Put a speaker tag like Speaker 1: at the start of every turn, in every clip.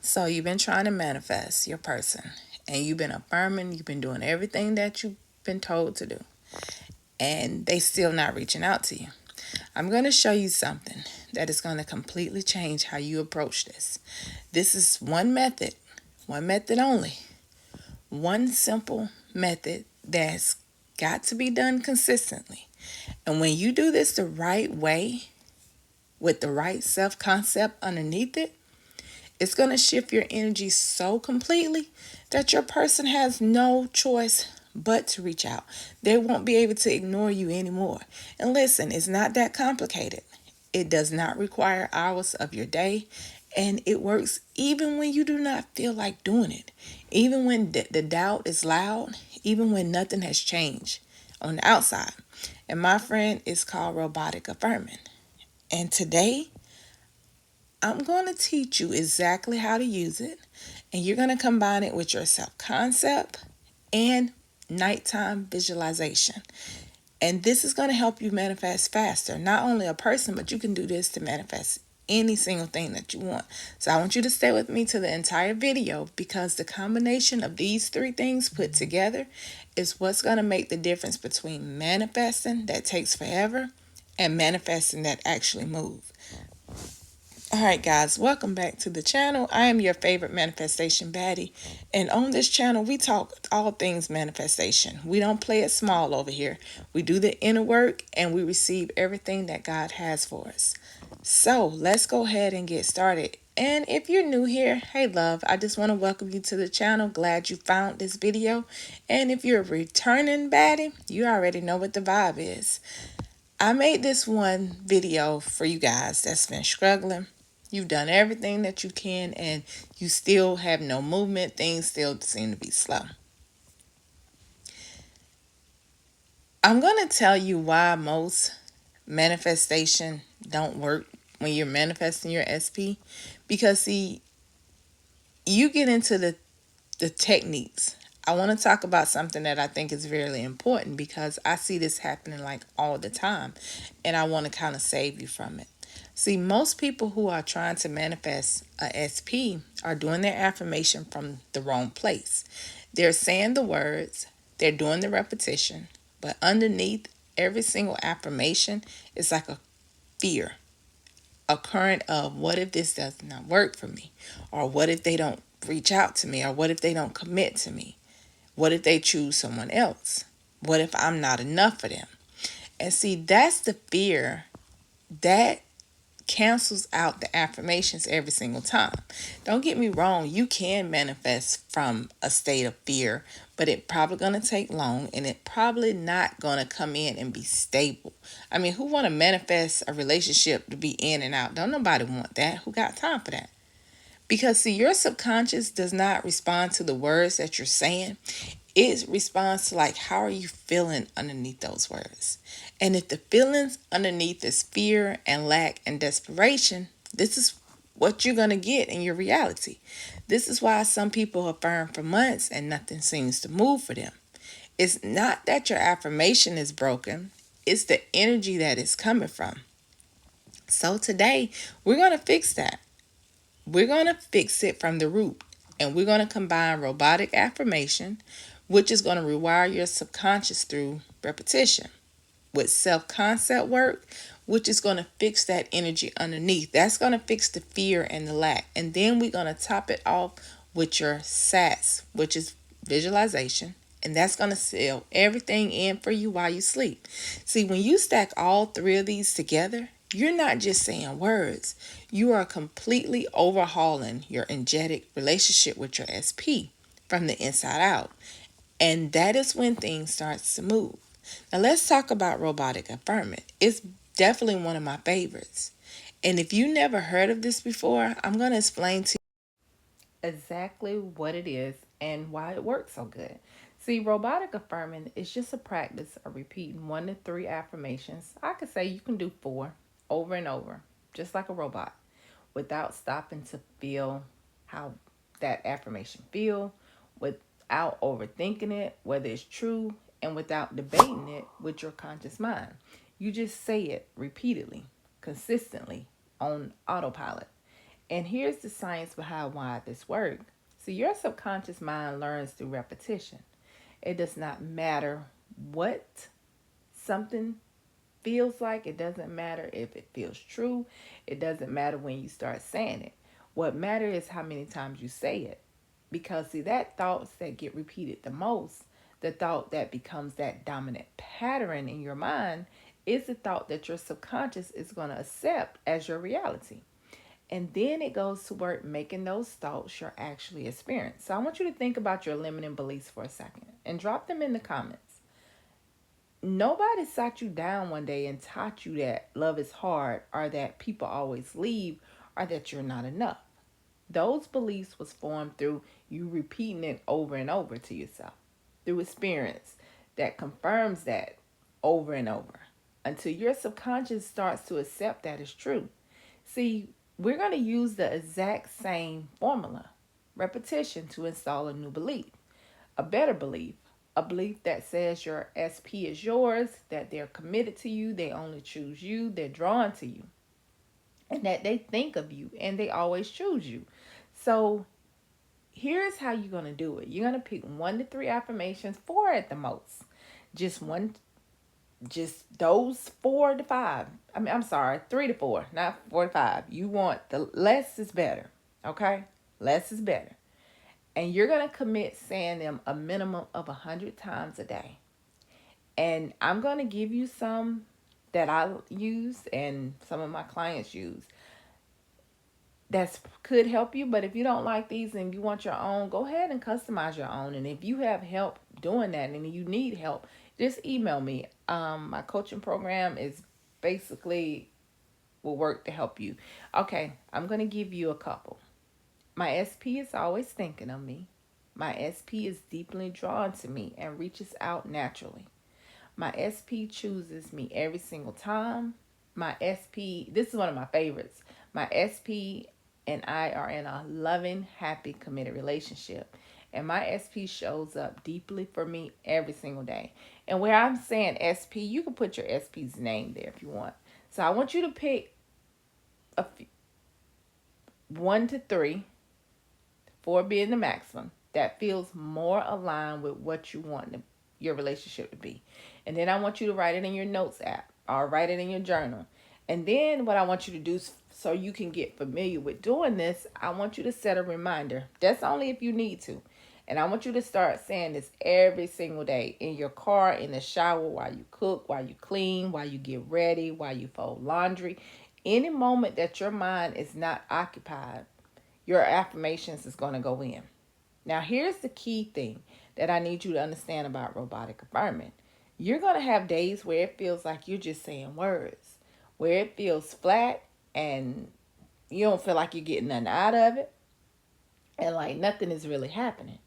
Speaker 1: So you've been trying to manifest your person, and you've been affirming, you've been doing everything that you've been told to do, and they still not reaching out to you. I'm going to show you something that is going to completely change how you approach this. This is one method only, one simple method that's got to be done consistently. And when you do this the right way, with the right self-concept underneath it, it's going to shift your energy so completely that your person has no choice but to reach out. They won't be able to ignore you anymore. And listen, it's not that complicated. It does not require hours of your day, and it works even when you do not feel like doing it, even when the doubt is loud, even when nothing has changed on the outside. And my friend, is called Robotic Affirming. And today, I'm going to teach you exactly how to use it, and you're going to combine it with your self-concept and nighttime visualization. And this is going to help you manifest faster. Not only a person, but you can do this to manifest any single thing that you want. So I want you to stay with me to the entire video, because the combination of these three things put together is what's going to make the difference between manifesting that takes forever and manifesting that actually moves. Alright guys, welcome back to the channel. I am your favorite manifestation baddie, and on this channel we talk all things manifestation. We don't play it small over here. We do the inner work and we receive everything that God has for us. So let's go ahead and get started. And if you're new here, hey love, I just want to welcome you to the channel. Glad you found this video. And if you're a returning baddie, you already know what the vibe is. I made this one video for you guys that's been struggling. You've done everything that you can and you still have no movement. Things still seem to be slow. I'm going to tell you why most manifestation don't work when you're manifesting your SP. Because see, you get into the techniques. I want to talk about something that I think is very important, because I see this happening like all the time, and I want to kind of save you from it. See, most people who are trying to manifest a SP are doing their affirmation from the wrong place. They're saying the words, they're doing the repetition, but underneath every single affirmation is like a fear, a current of, what if this does not work for me? Or what if they don't reach out to me? Or what if they don't commit to me? What if they choose someone else? What if I'm not enough for them? And see, that's the fear that cancels out the affirmations every single time. Don't get me wrong, you can manifest from a state of fear, but it probably going to take long, and it probably not going to come in and be stable. I mean, who want to manifest a relationship to be in and out? Don't nobody want that. Who got time for that? Because see, your subconscious does not respond to the words that you're saying. It responds to, like, how are you feeling underneath those words? And if the feelings underneath is fear and lack and desperation, this is what you're going to get in your reality. This is why some people affirm for months and nothing seems to move for them. It's not that your affirmation is broken. It's the energy that it's coming from. So today, we're going to fix that. We're going to fix it from the root. And we're going to combine robotic affirmation, which is going to rewire your subconscious through repetition, with self-concept work, which is going to fix that energy underneath. That's going to fix the fear and the lack. And then we're going to top it off with your SATS, which is visualization. And that's going to seal everything in for you while you sleep. See, when you stack all three of these together, you're not just saying words. You are completely overhauling your energetic relationship with your SP from the inside out. And that is when things starts to move. Now let's talk about robotic affirming. It's definitely one of my favorites. And if you never heard of this before, I'm going to explain to you exactly what it is and why it works so good. See, robotic affirming is just a practice of repeating 1 to 3 affirmations. I could say you can do 4 over and over, just like a robot, without stopping to feel how that affirmation feel, without overthinking it, whether it's true. and without debating it with your conscious mind. You just say it repeatedly, consistently, on autopilot. And here's the science behind why this works. See, your subconscious mind learns through repetition. It does not matter what something feels like. It doesn't matter if it feels true. It doesn't matter when you start saying it. What matters is how many times you say it. Because, see, that thoughts that get repeated the most, the thought that becomes that dominant pattern in your mind, is the thought that your subconscious is going to accept as your reality. And then it goes to work making those thoughts your actually experience. So I want you to think about your limiting beliefs for a second and drop them in the comments. Nobody sat you down one day and taught you that love is hard, or that people always leave, or that you're not enough. Those beliefs was formed through you repeating it over and over to yourself, through experience that confirms that over and over, until your subconscious starts to accept that as true. See, we're going to use the exact same formula, repetition, to install a new belief, a better belief, a belief that says your SP is yours, that they're committed to you, they only choose you, they're drawn to you, and that they think of you and they always choose you. So here's how you're going to do it. You're going to pick 1 to 3 affirmations, 4 at the most. Just one, just those 4 to 5. I'm sorry, 3 to 4, not 4 to 5. You want the less is better, okay? Less is better. And you're going to commit saying them a minimum of 100 times a day. And I'm going to give you some that I use and some of my clients use that could help you. But if you don't like these and you want your own, go ahead and customize your own. And if you have help doing that and you need help, just email me. My coaching program is basically will work to help you. Okay, I'm going to give you a couple. My SP is always thinking of me. My SP is deeply drawn to me and reaches out naturally. My SP chooses me every single time. My SP, this is one of my favorites. My SP and I are in a loving, happy, committed relationship. And my SP shows up deeply for me every single day. And where I'm saying SP, you can put your SP's name there if you want. So I want you to pick a few, 1 to 3, 4 being the maximum, that feels more aligned with what you want your relationship to be. And then I want you to write it in your notes app or write it in your journal. And then what I want you to do, so you can get familiar with doing this, I want you to set a reminder. That's only if you need to. And I want you to start saying this every single day, in your car, in the shower, while you cook, while you clean, while you get ready, while you fold laundry. Any moment that your mind is not occupied, your affirmations is going to go in. Now, here's the key thing that I need you to understand about robotic affirming. You're going to have days where it feels like you're just saying words, where it feels flat and you don't feel like you're getting nothing out of it, and like nothing is really happening.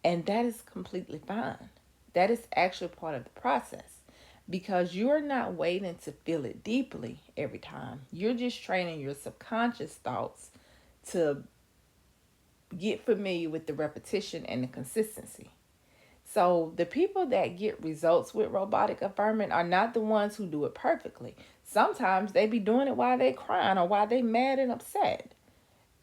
Speaker 1: And that is completely fine. That is actually part of the process, because you're not waiting to feel it deeply every time. You're just training your subconscious thoughts to get familiar with the repetition and the consistency. So the people that get results with robotic affirming are not the ones who do it perfectly. Sometimes they be doing it while they crying or while they mad and upset.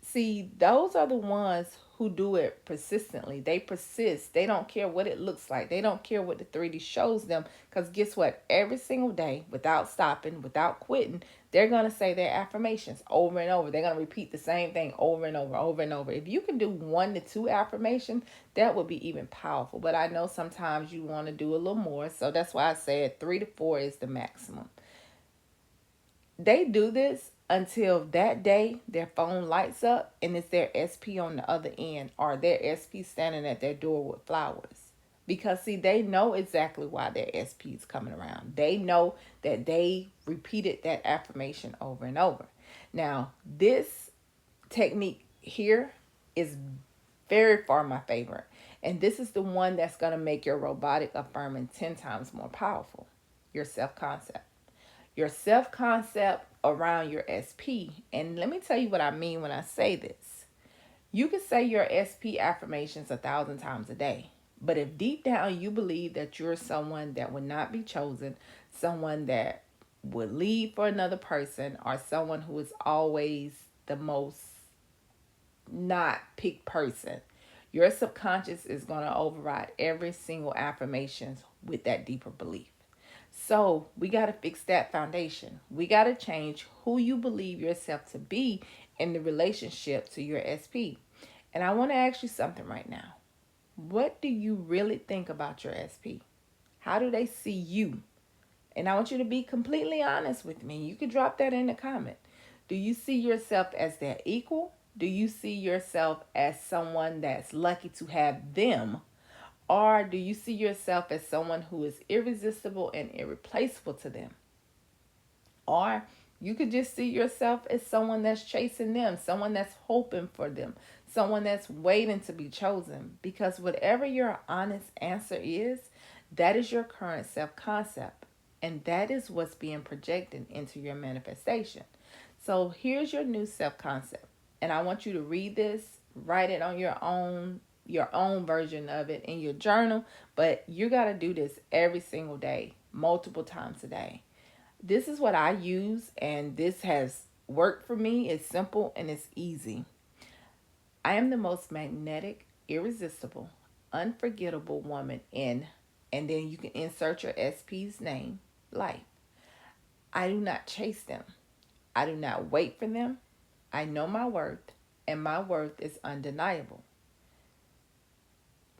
Speaker 1: See, those are the ones who do it persistently. They persist. They don't care what it looks like. They don't care what the 3D shows them. Because guess what? Every single day, without stopping, without quitting, they're going to say their affirmations over and over. They're going to repeat the same thing over and over, over and over. If you can do 1 to 2 affirmations, that would be even powerful. But I know sometimes you want to do a little more. So that's why I said 3 to 4 is the maximum. They do this until that day their phone lights up and it's their SP on the other end, or their SP standing at their door with flowers. Because see, they know exactly why their SP is coming around. They know that they repeated that affirmation over and over. Now, this technique here is very far my favorite. And this is the one that's going to make your robotic affirming 10 times more powerful. Your self-concept. Your self-concept around your SP. And let me tell you what I mean when I say this. You can say your SP affirmations 1,000 times a day, But if deep down you believe that you're someone that would not be chosen, someone that would lead for another person, or someone who is always the most not picked person, your subconscious is going to override every single affirmation with that deeper belief. So we got to fix that foundation. We got to change who you believe yourself to be in the relationship to your SP. And I want to ask you something right now. What do you really think about your SP? How do they see you? And I want you to be completely honest with me. You can drop that in the comment. Do you see yourself as their equal? Do you see yourself as someone that's lucky to have them? Or do you see yourself as someone who is irresistible and irreplaceable to them? Or you could just see yourself as someone that's chasing them, someone that's hoping for them, someone that's waiting to be chosen. Because whatever your honest answer is, that is your current self concept. And that is what's being projected into your manifestation. So here's your new self concept. And I want you to read this, write it on your own version of it in your journal, but you got to do this every single day, multiple times a day. This is what I use, and this has worked for me. It's simple and it's easy. I am the most magnetic, irresistible, unforgettable woman in, and then you can insert your SP's name, life. I do not chase them. I do not wait for them. I know my worth, and my worth is undeniable.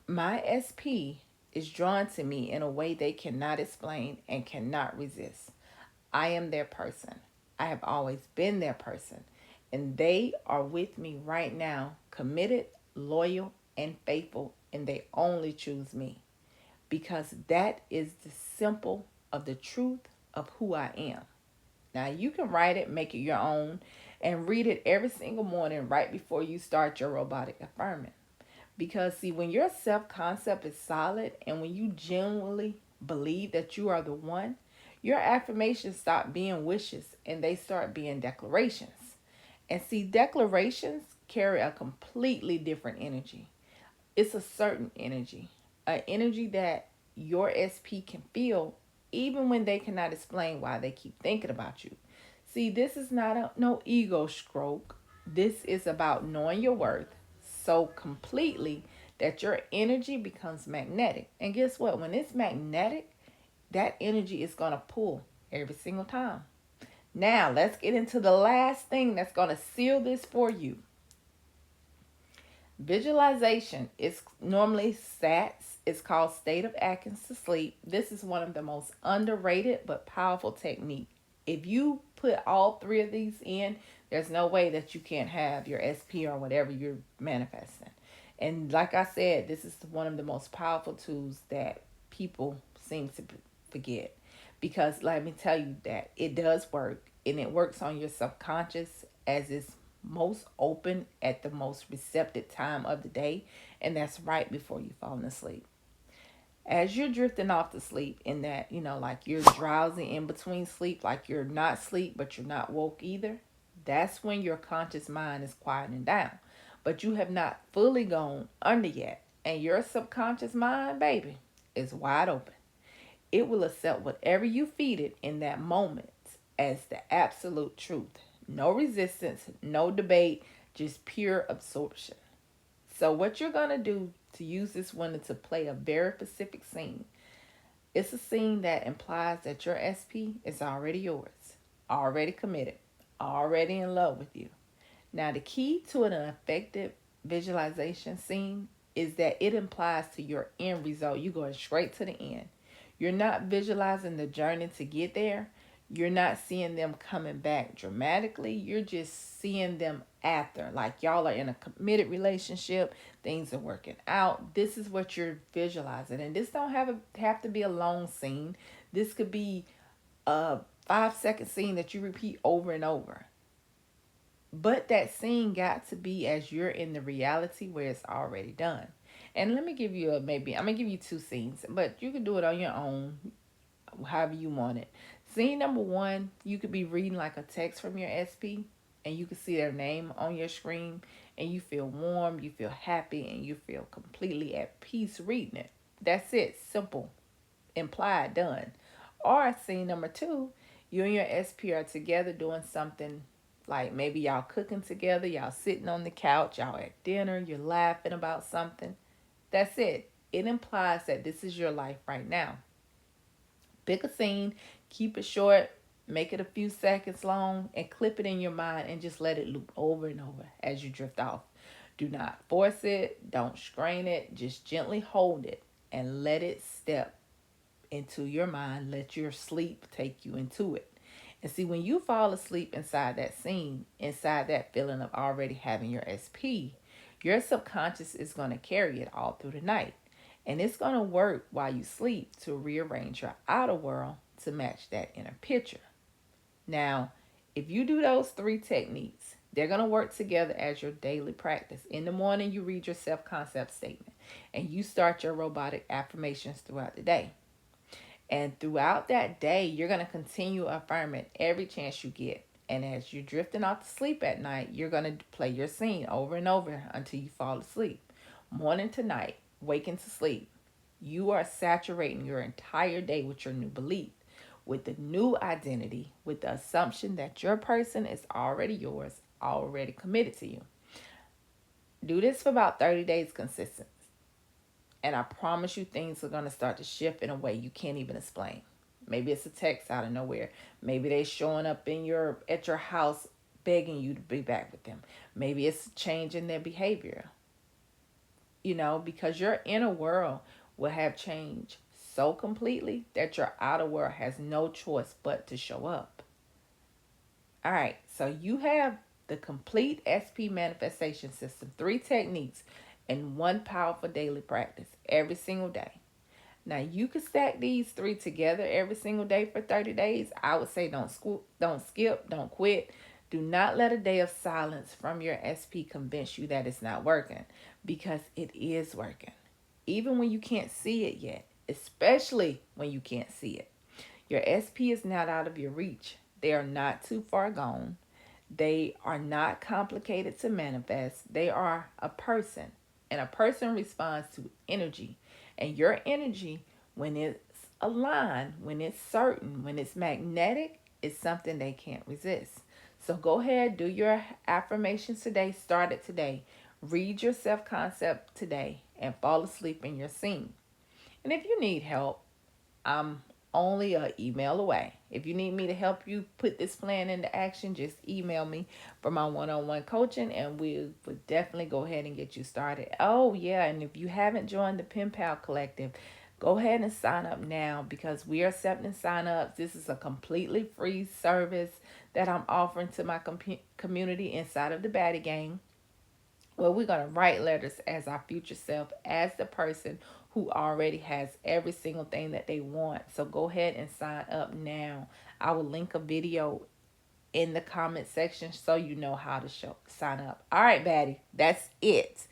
Speaker 1: My SP is drawn to me in a way they cannot explain and cannot resist. I am their person. I have always been their person. And they are with me right now, committed, loyal, and faithful, and they only choose me because that is the simple of the truth of who I am. Now, you can write it, make it your own, and read it every single morning right before you start your robotic affirming. Because, see, when your self concept is solid and when you genuinely believe that you are the one, your affirmations stop being wishes and they start being declarations. And see, declarations carry a completely different energy. It's a certain energy, an energy that your SP can feel even when they cannot explain why they keep thinking about you. See, this is not no ego stroke. This is about knowing your worth so completely that your energy becomes magnetic. And guess what? When it's magnetic, that energy is going to pull every single time. Now, let's get into the last thing that's going to seal this for you. Visualization is normally SATS. It's called State of Atkins to Sleep. This is one of the most underrated but powerful technique. If you put all three of these in, there's no way that you can't have your SP or whatever you're manifesting. And like I said, this is one of the most powerful tools that people seem to forget. Because let me tell you that it does work, and it works on your subconscious as it's most open at the most receptive time of the day, and that's right before you fall asleep. As you're drifting off to sleep, in that, like you're drowsy in between sleep, like you're not asleep but you're not woke either, that's when your conscious mind is quieting down. But you have not fully gone under yet, and your subconscious mind, baby, is wide open. It will accept whatever you feed it in that moment as the absolute truth. No resistance, no debate, just pure absorption. So, what you're going to do to use this window to play a very specific scene, it's a scene that implies that your SP is already yours, already committed, already in love with you. Now, the key to an effective visualization scene is that it implies to your end result. You're going straight to the end. You're not visualizing the journey to get there. You're not seeing them coming back dramatically. You're just seeing them after. Like y'all are in a committed relationship. Things are working out. This is what you're visualizing. And this don't have to be a long scene. This could be a 5-second scene that you repeat over and over. But that scene got to be as you're in the reality where it's already done. And let me give you I'm gonna give you two scenes, but you can do it on your own, however you want it. Scene number one, you could be reading like a text from your SP, and you can see their name on your screen, and you feel warm, you feel happy, and you feel completely at peace reading it. That's it. Simple. Implied. Done. Or scene number two, you and your SP are together doing something, like maybe y'all cooking together, y'all sitting on the couch, y'all at dinner, you're laughing about something. That's it. It implies that this is your life right now. Pick a scene, keep it short, make it a few seconds long, and clip it in your mind and just let it loop over and over as you drift off. Do not force it, don't strain it, just gently hold it and let it step into your mind. Let your sleep take you into it. And see, when you fall asleep inside that scene, inside that feeling of already having your SP, your subconscious is going to carry it all through the night. And it's going to work while you sleep to rearrange your outer world to match that inner picture. Now, if you do those three techniques, they're going to work together as your daily practice. In the morning, you read your self concept statement and you start your robotic affirmations throughout the day. And throughout that day, you're going to continue affirming every chance you get. And as you're drifting off to sleep at night, you're going to play your scene over and over until you fall asleep. Morning to night, waking to sleep, you are saturating your entire day with your new belief, with the new identity, with the assumption that your person is already yours, already committed to you. Do this for about 30 days consistent. And I promise you things are going to start to shift in a way you can't even explain. Maybe it's a text out of nowhere. Maybe they showing up at your house begging you to be back with them. Maybe it's a change in their behavior. Because your inner world will have changed so completely that your outer world has no choice but to show up. All right, so you have the complete SP manifestation system, 3 techniques, and 1 powerful daily practice every single day. Now, you can stack these 3 together every single day for 30 days. I would say don't skip, don't quit. Do not let a day of silence from your SP convince you that it's not working, because it is working. Even when you can't see it yet, especially when you can't see it. Your SP is not out of your reach. They are not too far gone. They are not complicated to manifest. They are a person. And a person responds to energy. And your energy, when it's aligned, when it's certain, when it's magnetic, is something they can't resist. So go ahead, do your affirmations today. Start it today. Read your self-concept today and fall asleep in your scene. And if you need help, I'm only an email away. If you need me to help you put this plan into action, just email me for my one-on-one coaching and we would definitely go ahead and get you started. Oh, yeah, and if you haven't joined the Pen Pal Collective, go ahead and sign up now, because we are accepting sign-ups. This is a completely free service that I'm offering to my community inside of the Baddie Gang. Well, we're going to write letters as our future self, as the person who already has every single thing that they want. So go ahead and sign up now. I will link a video in the comment section so you know how to sign up. All right, Baddie, that's it.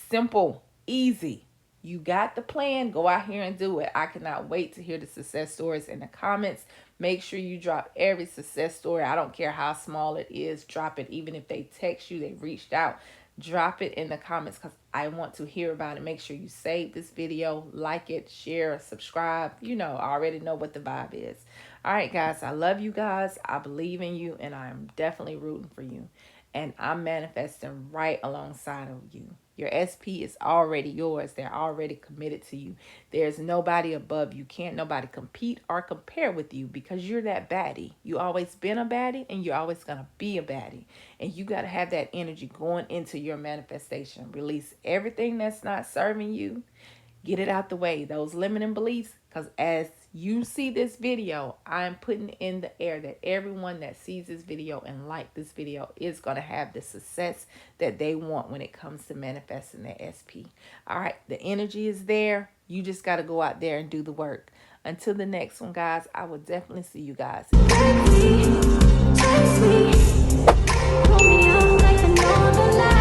Speaker 1: Simple, easy. You got the plan. Go out here and do it. I cannot wait to hear the success stories in the comments. Make sure you drop every success story. I don't care how small it is. Drop it. Even if they text you, they reached out. Drop it in the comments because I want to hear about it. Make sure you save this video, like it, share, subscribe. I already know what the vibe is. All right, guys, I love you guys. I believe in you, and I'm definitely rooting for you. And I'm manifesting right alongside of you. Your SP is already yours. They're already committed to you. There's nobody above you. Can't nobody compete or compare with you, because you're that baddie. You always been a baddie, and you're always going to be a baddie. And you got to have that energy going into your manifestation. Release everything that's not serving you. Get it out the way. Those limiting beliefs, because as you see this video, I'm putting in the air that everyone that sees this video and like this video is going to have the success that they want when it comes to manifesting their SP. All right, the energy is there. You just got to go out there and do the work. Until the next one, guys, I will definitely see you guys. Take me, pull me out like an overnight.